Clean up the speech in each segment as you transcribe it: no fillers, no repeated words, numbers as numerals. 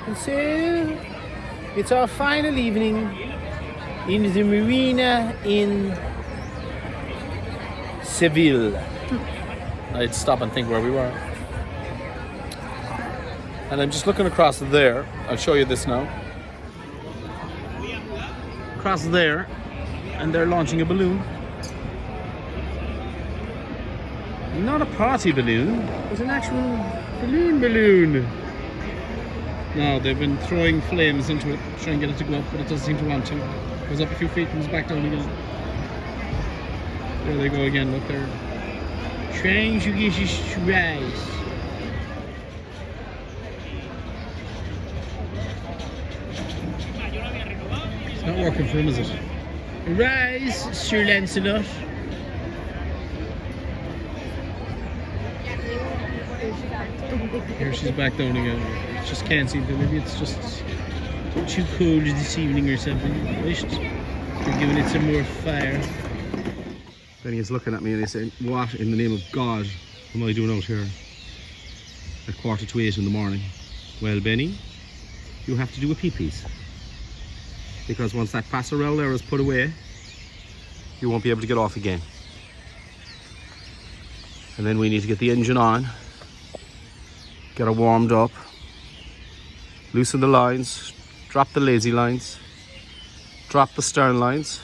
And so it's our final evening in the marina in Seville. I'd stop and think where we were. And I'm just looking across there. I'll show you this now. Across there, and they're launching a balloon. Not a party balloon, it's an actual balloon. No, they've been throwing flames into it, trying to get it to go up, but it doesn't seem to want to. Goes up a few feet, comes back down again. There they go again, look, they're trying to get it to rise. It's not working for him, is it? Rise, Sir Lancelot. Here she's back down again. Just can't see, maybe it's just too cold this evening or something. We're giving it some more fire. Then he's looking at me and he's saying, what in the name of God am I doing out here at 7:45 in the morning? Well, Benny, you have to do a pee-pees. Because once that passerelle there is put away, you won't be able to get off again. And then we need to get the engine on, get her warmed up, loosen the lines, drop the lazy lines, drop the stern lines,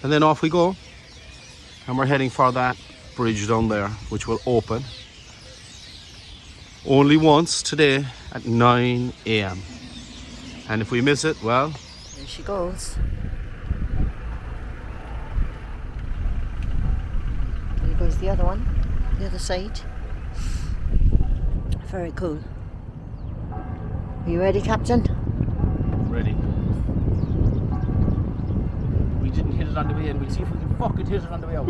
and then off we go. And we're heading for that bridge down there, which will open only once today at 9 AM. And if we miss it, well, there she goes. There goes the other one, the other side. Very cool. Are you ready, Captain? Ready. We didn't hit it on the way in. We'll see if we can fucking hit it on the way out.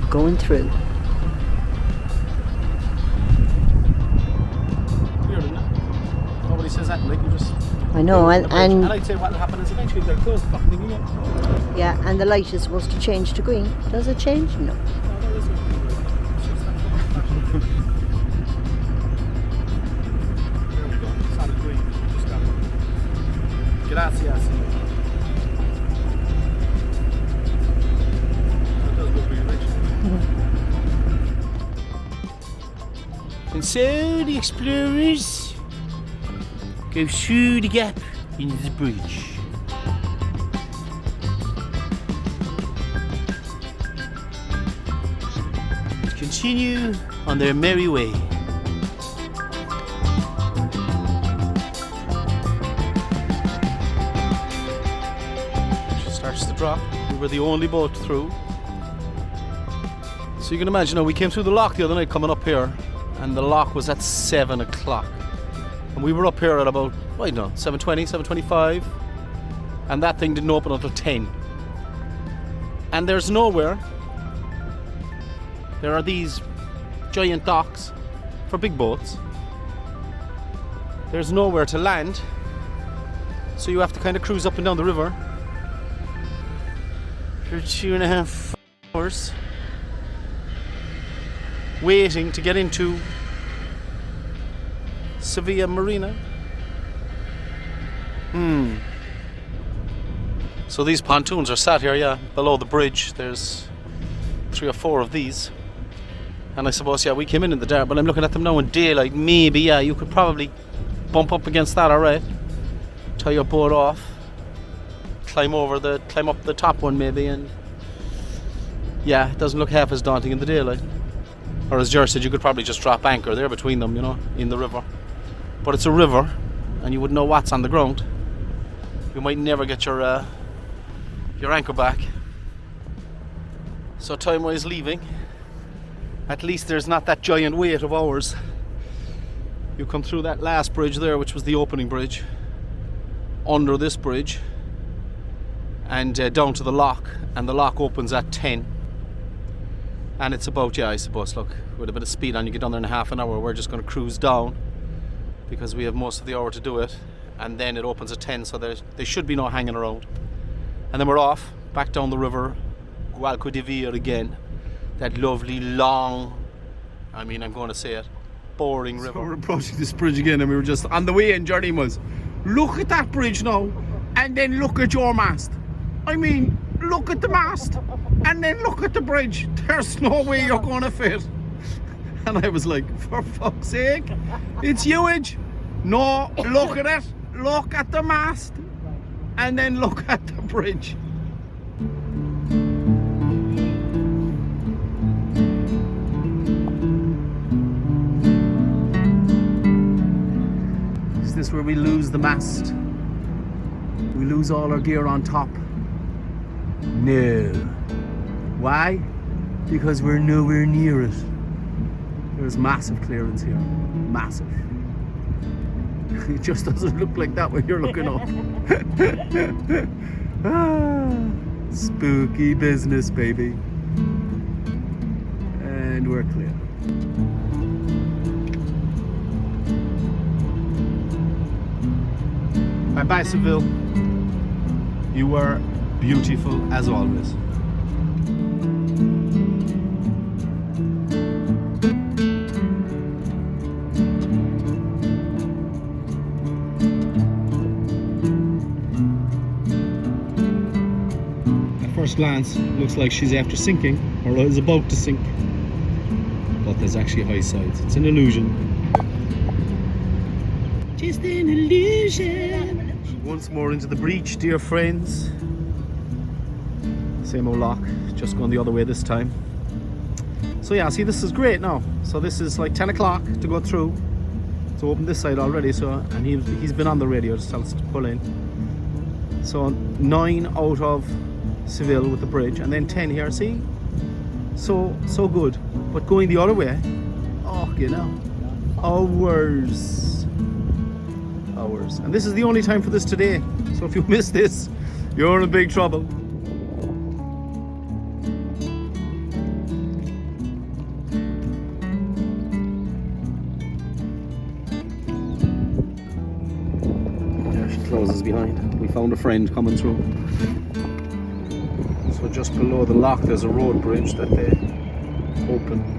Going through. Nobody says that, like you just. I know, and I'd say what'll happen is eventually they'll close the fucking thing again. yeah, and the light is supposed to change to green. Does it change? No. There we go. It's on green. Just got it. Gracias. That does look really rich. And so the explorers go through the gap in the bridge. Continue on their merry way. She starts to drop. We were the only boat through. So you can imagine, we came through the lock the other night coming up here, and the lock was at 7 o'clock. And we were up here at about, 7:20, 7:25, and that thing didn't open until 10. And there's nowhere. There are these giant docks for big boats. There's nowhere to land, so you have to kind of cruise up and down the river for 2.5 hours, waiting to get into Seville Marina. So these pontoons are sat here, below the bridge. There's 3 or 4 of these. And I suppose, we came in the dark, but I'm looking at them now in daylight. Maybe, you could probably bump up against that, alright. Tie your boat off. Climb up the top one maybe, and it doesn't look half as daunting in the daylight. Or as Ger said, you could probably just drop anchor there between them, in the river. But it's a river, and you wouldn't know what's on the ground. You might never get your anchor back. So time-wise leaving, at least there's not that giant weight of ours. You come through that last bridge there, which was the opening bridge, under this bridge, and down to the lock, and the lock opens at 10. And it's about, yeah, I suppose, look, with a bit of speed on, you get down there in half an hour. We're just going to cruise down because we have most of the hour to do it, and then it opens at 10, so there should be no hanging around. And then we're off back down the river, Guadalquivir again, that lovely long, I mean, I'm going to say it, boring river. So we're approaching this bridge again, and we were just on the way in. Journey was, look at that bridge now, and then look at your mast. I mean, look at the mast, and then look at the bridge. There's no way you're going to fit. And I was like, for fuck's sake, it's huge. No, look at it. Look at the mast, and then look at the bridge. Is this where we lose the mast? We lose all our gear on top? No. Why? Because we're nowhere near it. There's massive clearance here. Massive. It just doesn't look like that when you're looking up. Spooky business, baby. And we're clear. Bye-bye, Seville. You were beautiful as always. At first glance, looks like she's after sinking, or is about to sink. But there's actually high sides. It's an illusion. Just an illusion. Once more into the breach, dear friends. Same old lock, just going the other way this time. So yeah, see, this is great now. So this is like 10 o'clock to go through. It's open this side already, so, and he's been on the radio to tell us to pull in. So 9 out of Seville with the bridge, and then 10 here, see? So good. But going the other way, oh, you know, hours. And this is the only time for this today. So if you miss this, you're in big trouble. There she closes behind. We found a friend coming through. So just below the lock there's a road bridge that they open.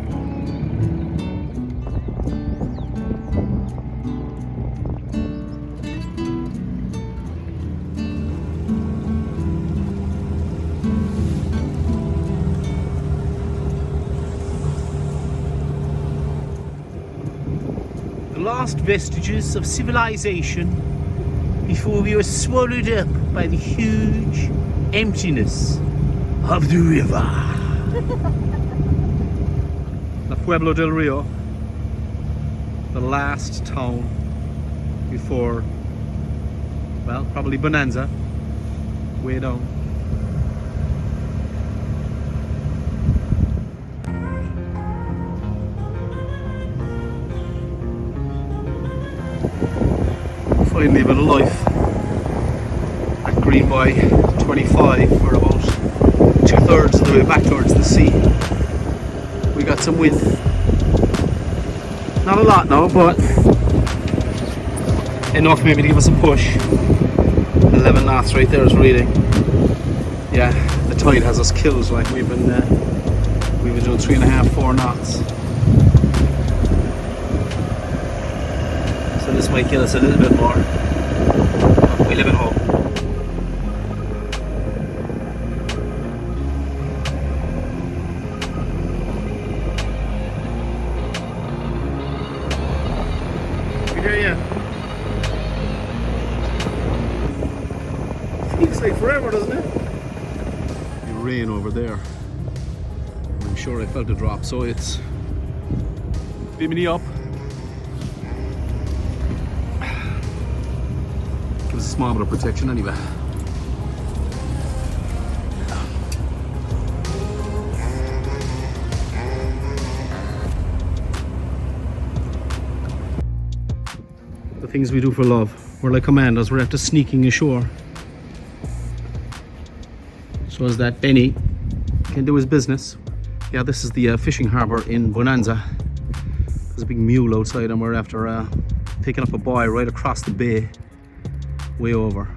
Last vestiges of civilization before we were swallowed up by the huge emptiness of the river. La Pueblo del Rio, the last town before, well, probably Bonanza, way down. Finally a bit of life at Greenboy 25. We're about 2/3 of the way back towards the sea. We got some wind. Not a lot now, but enough maybe to give us a push. 11 knots right there is reading. Yeah, the tide has us killed. Like we've been doing 3.5, 4 knots. So this might kill us a little bit more. We live at home. You hear ya? Feels like forever, doesn't it? The rain over there. I'm sure I felt a drop, so it's beaming up. Gives a small bit of protection anyway. The things we do for love. We're like commandos, we're after sneaking ashore. So as that Benny can do his business. Yeah, this is the fishing harbour in Bonanza. There's a big mule outside and we're after picking up a boy right across the bay, way over.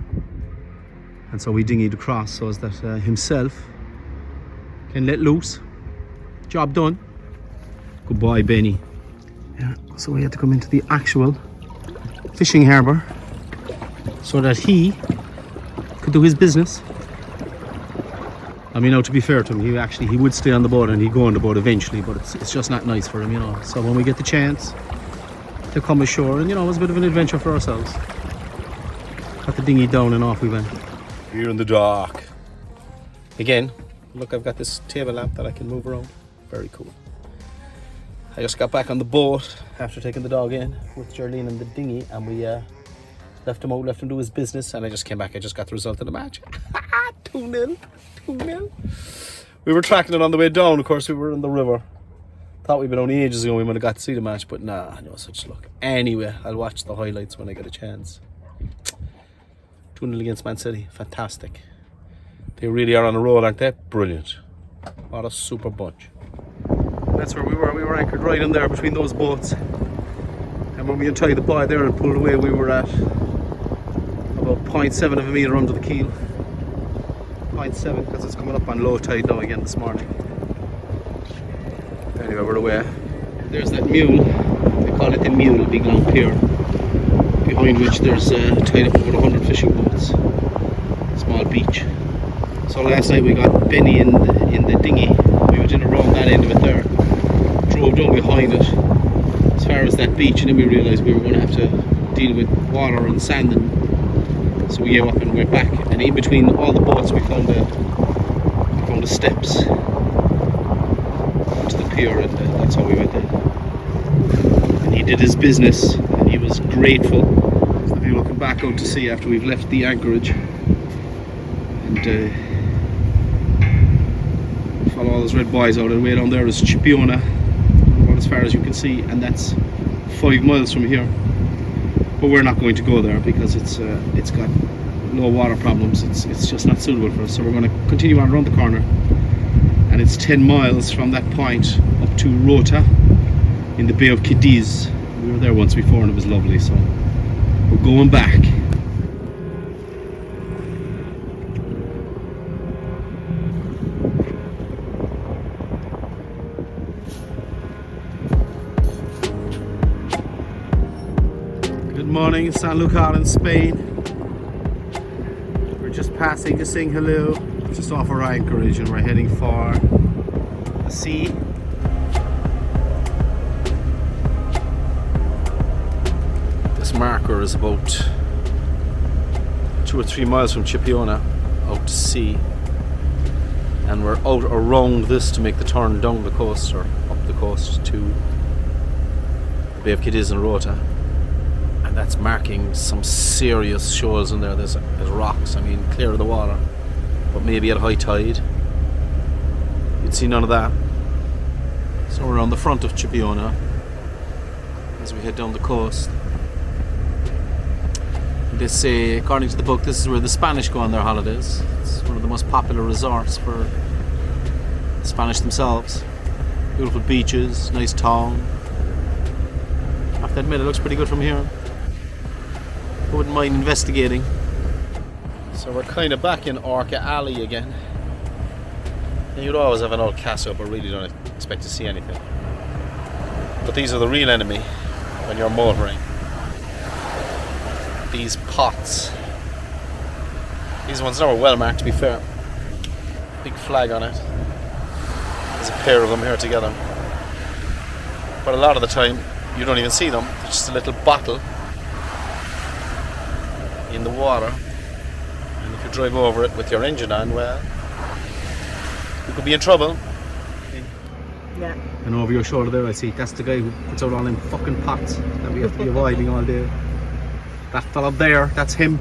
And so we dinghied across so as that himself can let loose. Job done. Good boy, Benny. Yeah, so we had to come into the actual fishing harbour so that he could do his business. I mean, now to be fair to him, he would stay on the boat and he'd go on the boat eventually, but it's just not nice for him, you know. So when we get the chance to come ashore, and you know, it was a bit of an adventure for ourselves. Got the dinghy down and off we went. Here in the dock. Again, look, I've got this table lamp that I can move around. Very cool. I just got back on the boat after taking the dog in with Gerlene and the dinghy, and we left him out, left him do his business, and I just came back. I just got the result of the match. 2-0. 2-0. We were tracking it on the way down. Of course, we were in the river. Thought we'd been only ages ago we might have got to see the match, but nah, no such luck. Anyway, I'll watch the highlights when I get a chance. 2-0 against Man City. Fantastic. They really are on a roll, aren't they? Brilliant. What a super bunch. That's where we were. We were anchored right in there between those boats. And when we untied the buoy there and pulled away, we were at about 0.7 of a metre under the keel. 0.7 because it's coming up on low tide now again this morning. Anyway, we're away. There's that mule. They call it the mule, big long pier, behind which there's tied up over 100 fishing boats. Small beach. So last night we got Benny in the dinghy. We went in around that end of it there. Drove down behind it as far as that beach, and then we realised we were going to have to deal with water and sand, and so we gave up and went back. And in between all the boats, we found the steps to the pier, and that's how we went in. And he did his business, and he was grateful. So the people come back out to sea after we've left the anchorage, and follow all those red buoys out, and way down there is Chipiona, about as far as you can see, and that's 5 miles from here. But we're not going to go there because it's got low water problems. It's just not suitable for us. So we're going to continue on around the corner, and it's 10 miles from that point up to Rota in the Bay of Cadiz. We were there once before and it was lovely, so we're going back. Good morning, Sanlúcar in Spain. We're just passing to sing hello, just off our anchorage, and we're heading for the sea. This marker is about 2 or 3 miles from Chipiona out to sea, and we're out around this to make the turn down the coast or up the coast to the Bay of Cadiz and Rota. And that's marking some serious shoals in there. There's rocks, I mean, clear of the water, but maybe at high tide you'd see none of that. So we're on the front of Chipiona as we head down the coast. They say, according to the book, this is where the Spanish go on their holidays. It's one of the most popular resorts for the Spanish themselves. Beautiful beaches, nice town. I have to admit, it looks pretty good from here. I wouldn't mind investigating. So we're kind of back in Orca Alley again. And you'd always have an old castle, but really don't expect to see anything. But these are the real enemy when you're motoring. These pots. These ones now are well marked, to be fair. Big flag on it. There's a pair of them here together. But a lot of the time, you don't even see them. They're just a little bottle in the water, and if you drive over it with your engine on, well, you could be in trouble. Yeah. And over your shoulder there, I see that's the guy who puts out all them fucking pots that we have to be avoiding all day. That fella there, that's him.